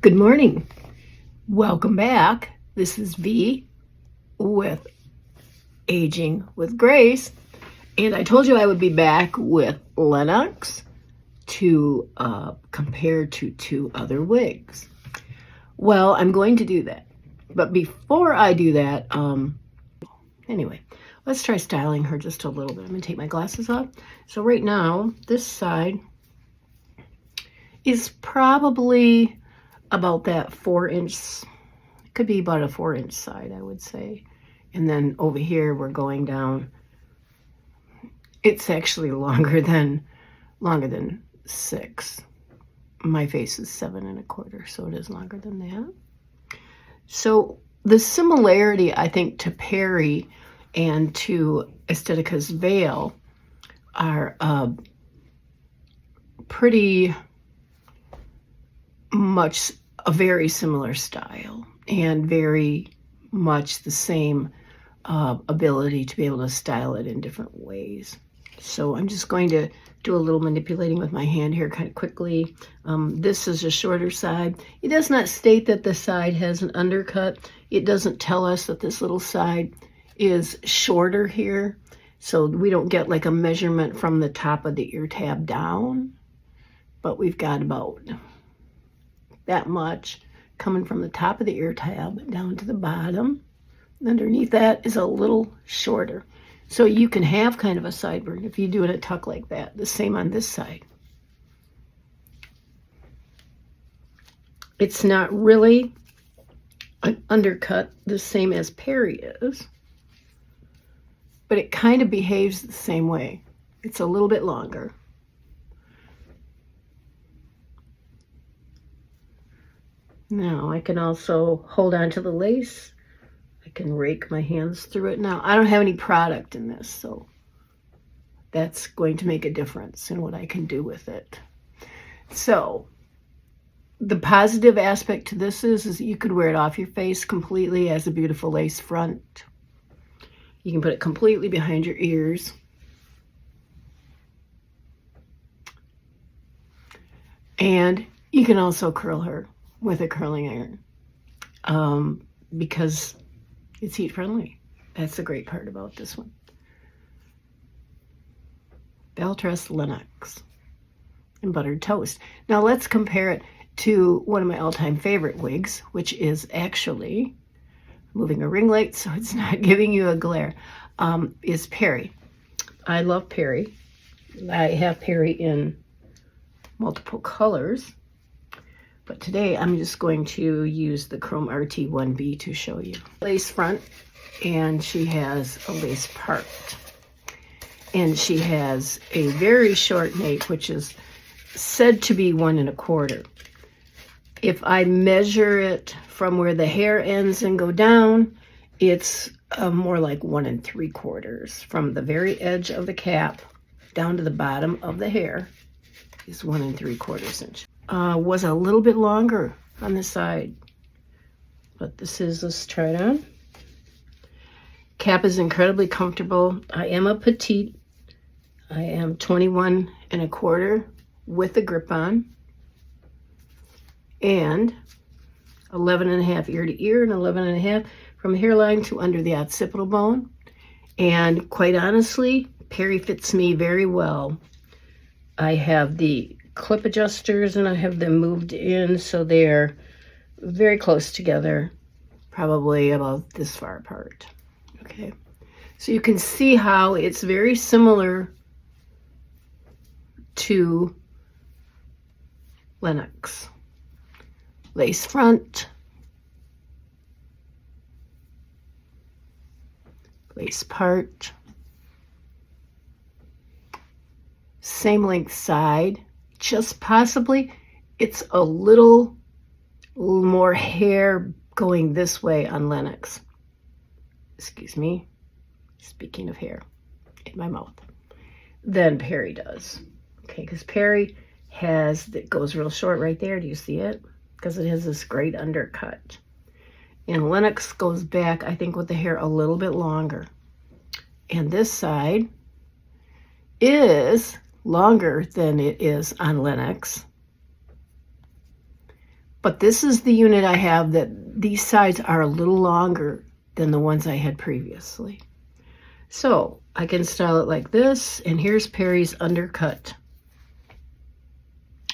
Good morning. Welcome back. This is V with Aging with Grace. And I told you I would be back with Lenox to compare to two other wigs. Well, I'm going to do that. But before I do that, anyway, let's try styling her just a little bit. I'm going to take my glasses off. So right now, this side is probably about that 4-inch, it could be about a 4-inch side, I would say. And then over here, we're going down. It's actually longer than 6. My face is 7 1/4, so it is longer than that. So the similarity, I think, to Perry and to Estetica's Vale are pretty much a very similar style and very much the same ability to be able to style it in different ways. So I'm just going to do a little manipulating with my hand here kind of quickly. This is a shorter side. It does not state that the side has an undercut. It doesn't tell us that this little side is shorter here. So we don't get like a measurement from the top of the ear tab down, but we've got about that much coming from the top of the ear tab down to the bottom. Underneath that is a little shorter. So you can have kind of a sideburn if you do it a tuck like that. The same on this side. It's not really an undercut the same as Perry is, but it kind of behaves the same way. It's a little bit longer. Now I can also hold on to the lace. I can rake my hands through it. Now I don't have any product in this, so that's going to make a difference in what I can do with it. So the positive aspect to this is that you could wear it off your face completely as a beautiful lace front. You can put it completely behind your ears. And you can also curl her with a curling iron because it's heat friendly. That's the great part about this one. Beltress Lenox and buttered toast. Now let's compare it to one of my all-time favorite wigs, which is actually moving a ring light so it's not giving you a glare, is Perry. I love Perry. I have Perry in multiple colors. But today I'm just going to use the Chrome RT1B to show you. Lace front, and she has a lace part. And she has a very short nape, which is said to be 1 1/4. If I measure it from where the hair ends and go down, it's more like 1 3/4. From the very edge of the cap down to the bottom of the hair is 1 3/4 inch. Was a little bit longer on the side, but let's try it on. Cap is incredibly comfortable. I am a petite. I am 21 1/4 with a grip on, and 11 1/2 ear to ear, and 11 1/2 from hairline to under the occipital bone. And quite honestly, Perry fits me very well. I have the clip adjusters and I have them moved in so they're very close together, probably about this far apart. Okay, so you can see how it's very similar to Lenox. Lace front, lace part, same length side. Just possibly it's a little more hair going this way on Lenox. Excuse me, speaking of hair in my mouth, than Perry does. Okay, because Perry that goes real short right there. Do you see it? Because it has this great undercut. And Lenox goes back, I think, with the hair a little bit longer. And this side is longer than it is on Lenox, But this is the unit I have that these sides are a little longer than the ones I had previously. So I can style it like this, and here's Perry's undercut.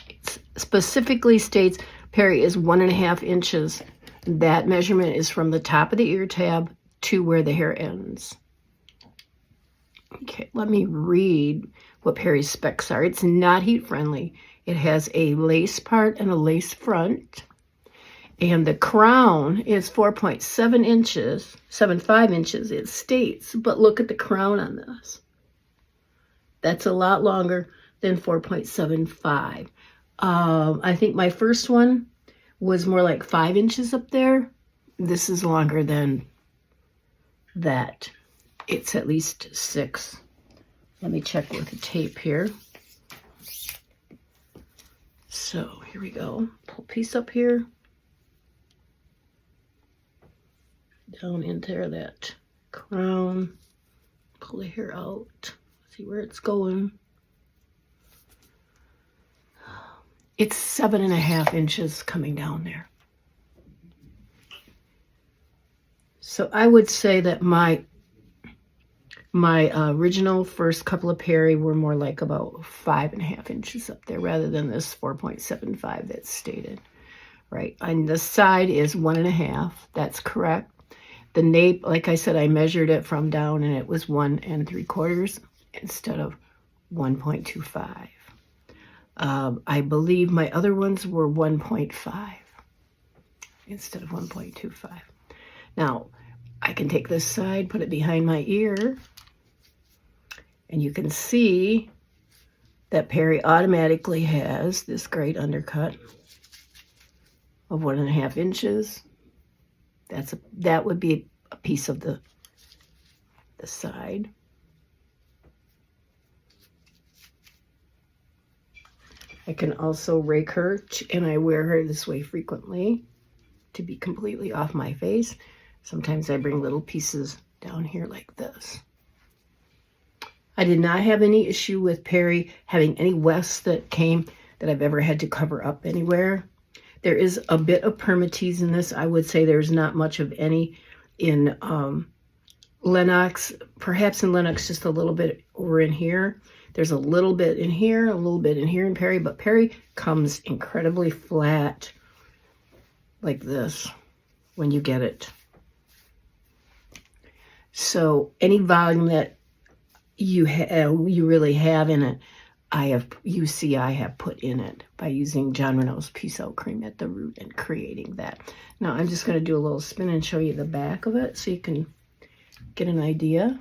It specifically states Perry is 1.5 inches. That measurement is from the top of the ear tab to where the hair ends. Okay, let me read what Perry's specs are. It's not heat friendly. It has a lace part and a lace front. And the crown is 4.7 inches, 7.5 inches, it states. But look at the crown on this. That's a lot longer than 4.75. I think my first one was more like 5 inches up there. This is longer than that. It's at least 6. Let me check with the tape here. So here we go. Pull a piece up here. Down into that crown. Pull the hair out. See where it's going. It's 7.5 inches coming down there. So I would say that my original first couple of Perry were more like about 5.5 inches up there rather than this 4.75 that's stated. Right, and the side is 1.5. That's correct. The nape, like I said, I measured it from down and it was 1 3/4 instead of 1.25. I believe my other ones were 1.5 instead of 1.25. Now, I can take this side, put it behind my ear, and you can see that Perry automatically has this great undercut of 1.5 inches. That would be a piece of the side. I can also rake her, and I wear her this way frequently to be completely off my face. Sometimes I bring little pieces down here like this. I did not have any issue with Perry having any wefts that came that I've ever had to cover up anywhere. There is a bit of permatease in this. I would say there's not much of any in Lenox. Perhaps in Lenox just a little bit over in here. There's a little bit in here, a little bit in here in Perry, but Perry comes incredibly flat like this when you get it. So any volume that you really have in it, I have put in it by using John Renault's Peace Out Cream at the root and creating that. Now I'm just going to do a little spin and show you the back of it so you can get an idea.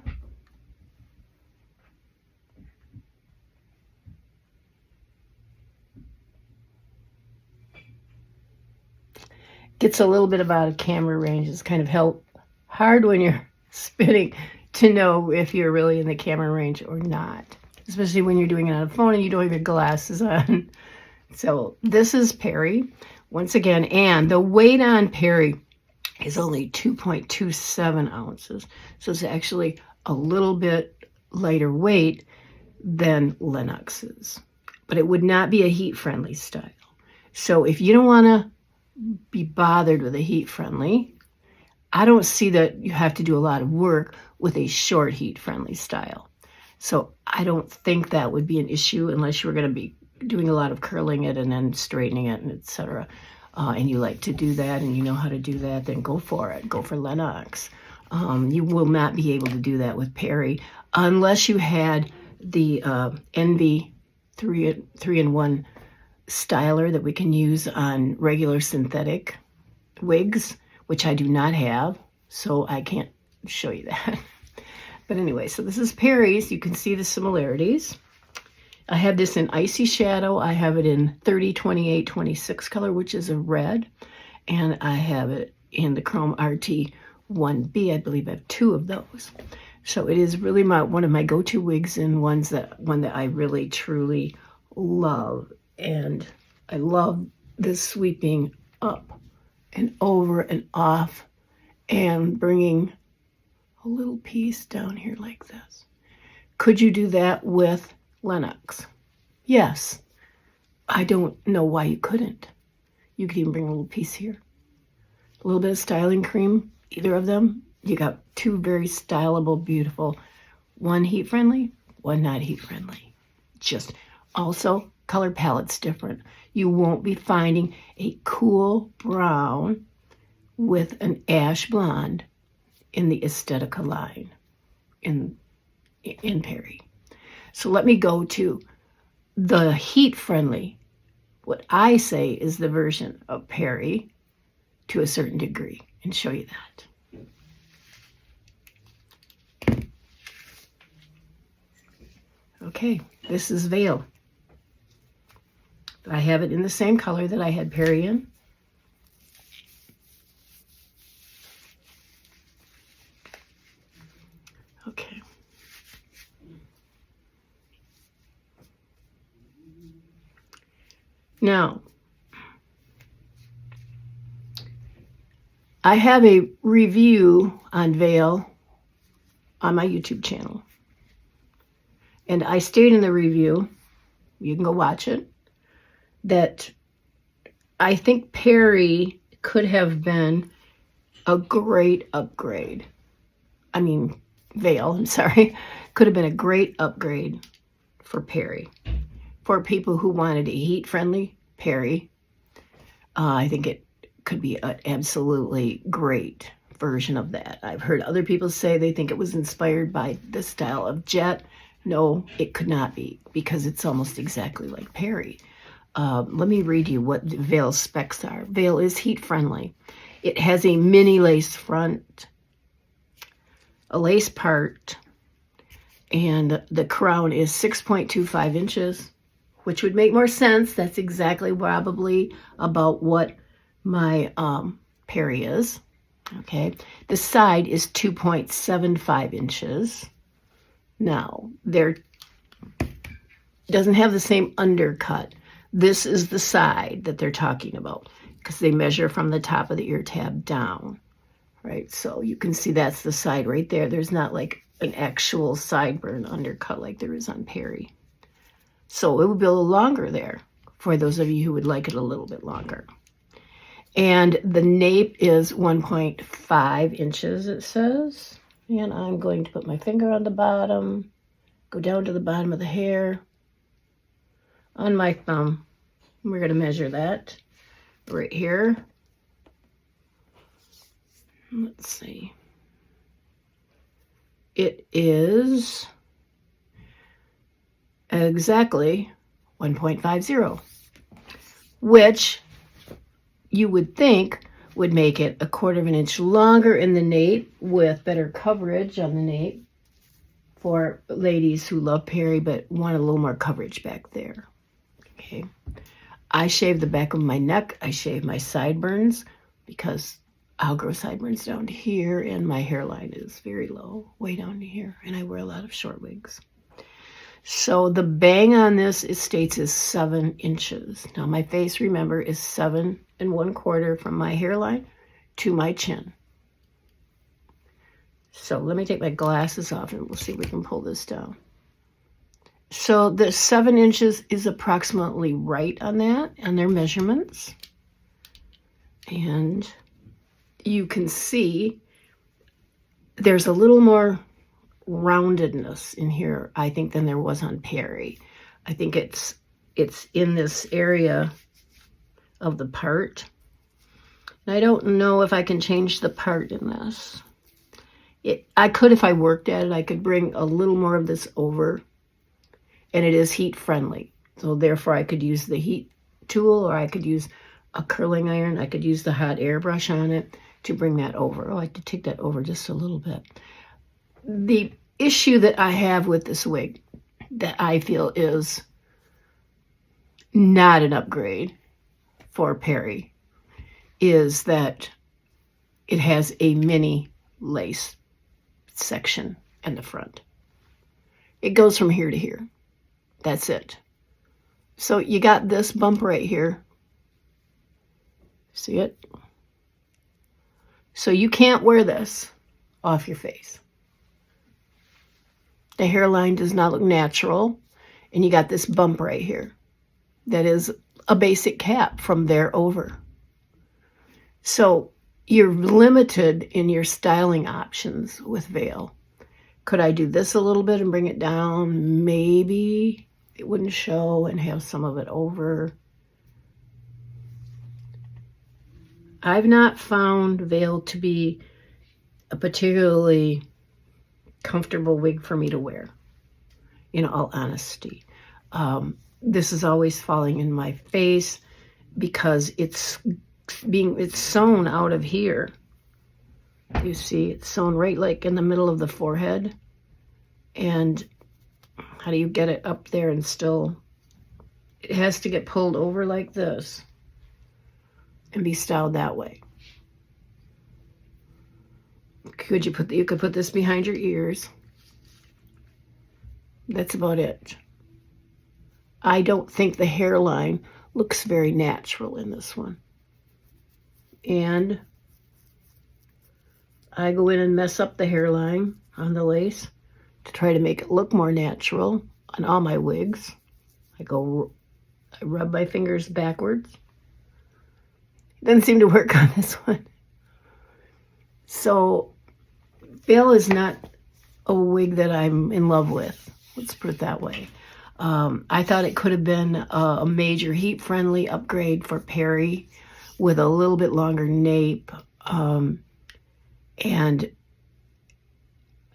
Gets a little bit out of camera range. It's kind of hard when you're spinning to know if you're really in the camera range or not, especially when you're doing it on a phone and you don't have your glasses on. So this is Perry once again, and the weight on Perry is only 2.27 ounces. So it's actually a little bit lighter weight than Lenox's, but it would not be a heat-friendly style. So if you don't want to be bothered with a heat-friendly, I don't see that you have to do a lot of work with a short heat-friendly style. So I don't think that would be an issue unless you were going to be doing a lot of curling it and then straightening it and etc. And you like to do that and you know how to do that, then go for it. Go for Lenox. You will not be able to do that with Perry unless you had the Envy 3-in-1 styler that we can use on regular synthetic wigs, which I do not have, so I can't show you that. But anyway, so this is Perry's. You can see the similarities. I have this in Icy Shadow. I have it in 30, 28, 26 color, which is a red. And I have it in the Chrome RT 1B. I believe I have 2 of those. So it is really one of my go-to wigs and one that I really, truly love. And I love this sweeping up and over and off and bringing a little piece down here like this. Could you do that with Lenox? Yes. I don't know why you couldn't. You could even bring a little piece here. A little bit of styling cream, either of them. You got two very stylable, beautiful, one heat friendly, one not heat friendly. Just also color palette's different. You won't be finding a cool brown with an ash blonde in the Estetica line in Perry. So let me go to the heat friendly. What I say is the version of Perry to a certain degree, and show you that. Okay, this is Vale. I have it in the same color that I had Perry in. Okay. Now, I have a review on Vale on my YouTube channel. And I stated in the review, you can go watch it, that I think Perry could have been a great upgrade. I mean, Vale, I'm sorry, could have been a great upgrade for Perry. For people who wanted a heat-friendly Perry, I think it could be an absolutely great version of that. I've heard other people say they think it was inspired by the style of Jet. No, it could not be, because it's almost exactly like Perry. Let me read you what Vale's specs are. Vale is heat-friendly. It has a mini lace front, a lace part, and the crown is 6.25 inches, which would make more sense. That's exactly probably about what my Perry is. Okay, the side is 2.75 inches. Now, there doesn't have the same undercut. This is the side that they're talking about, because they measure from the top of the ear tab down, right? So you can see that's the side right there. There's not like an actual sideburn undercut like there is on Perry. So it would be a little longer there for those of you who would like it a little bit longer. And the nape is 1.5 inches, it says. And I'm going to put my finger on the bottom, go down to the bottom of the hair on my thumb. We're going to measure that right here. Let's see. It is exactly 1.50, which you would think would make it 1/4 of an inch longer in the nape with better coverage on the nape for ladies who love Perry but want a little more coverage back there. Okay. I shave the back of my neck. I shave my sideburns because I'll grow sideburns down to here, and my hairline is very low, way down to here, and I wear a lot of short wigs. So the bang on this, it states, is 7 inches. Now my face, remember, is 7 1/4 from my hairline to my chin. So let me take my glasses off and we'll see if we can pull this down. So the 7 inches is approximately right on that, and their measurements. And you can see there's a little more roundedness in here, I think, than there was on Perry. I think it's in this area of the part. And I don't know if I can change the part in this. I could, if I worked at it, I could bring a little more of this over, and it is heat friendly. So therefore I could use the heat tool, or I could use a curling iron. I could use the hot air brush on it to bring that over. Oh, I could take that over just a little bit. The issue that I have with this wig that I feel is not an upgrade for Perry is that it has a mini lace section in the front. It goes from here to here. That's it. So you got this bump right here. See it? So you can't wear this off your face. The hairline does not look natural, and you got this bump right here that is a basic cap from there over. So you're limited in your styling options with veil. Could I do this a little bit and bring it down? Maybe it wouldn't show and have some of it over. I've not found veil to be a particularly comfortable wig for me to wear, in all honesty. This is always falling in my face because it's sewn out of here. You see, it's sewn right like in the middle of the forehead. And how do you get it up there and still, it has to get pulled over like this and be styled that way. You could put this behind your ears. That's about it. I don't think the hairline looks very natural in this one. And I go in and mess up the hairline on the lace to try to make it look more natural on all my wigs. I rub my fingers backwards. It doesn't seem to work on this one. So veil is not a wig that I'm in love with. Let's put it that way. I thought it could have been a major heat-friendly upgrade for Perry with a little bit longer nape. And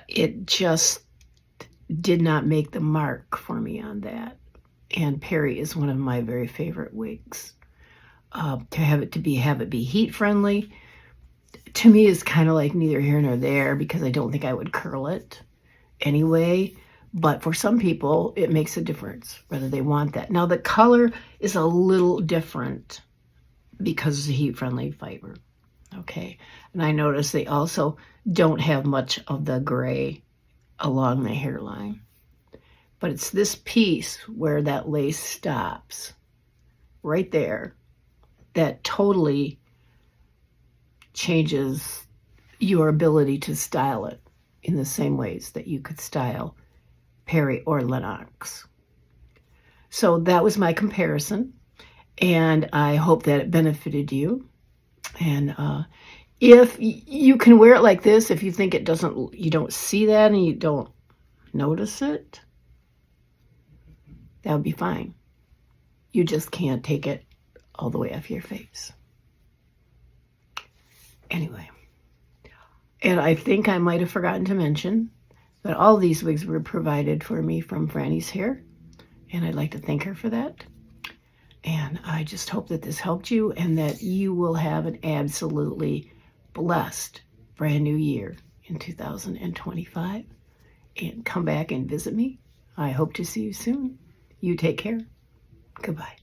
it just did not make the mark for me on that. And Perry is one of my very favorite wigs. To have it be heat-friendly, to me is kind of like neither here nor there, because I don't think I would curl it anyway. But for some people, it makes a difference whether they want that. Now, the color is a little different because it's a heat-friendly fiber, okay? And I notice they also don't have much of the gray along the hairline. But it's this piece where that lace stops, right there, that totally changes your ability to style it in the same ways that you could style Perry or Lenox. So that was my comparison, and I hope that it benefited you. And if you can wear it like this, if you think you don't see that and you don't notice it, that would be fine. You just can't take it all the way off your face. Anyway, and I think I might have forgotten to mention that all these wigs were provided for me from Frannies Hair, and I'd like to thank her for that. And I just hope that this helped you and that you will have an absolutely blessed brand new year in 2025. And come back and visit me. I hope to see you soon. You take care. Goodbye.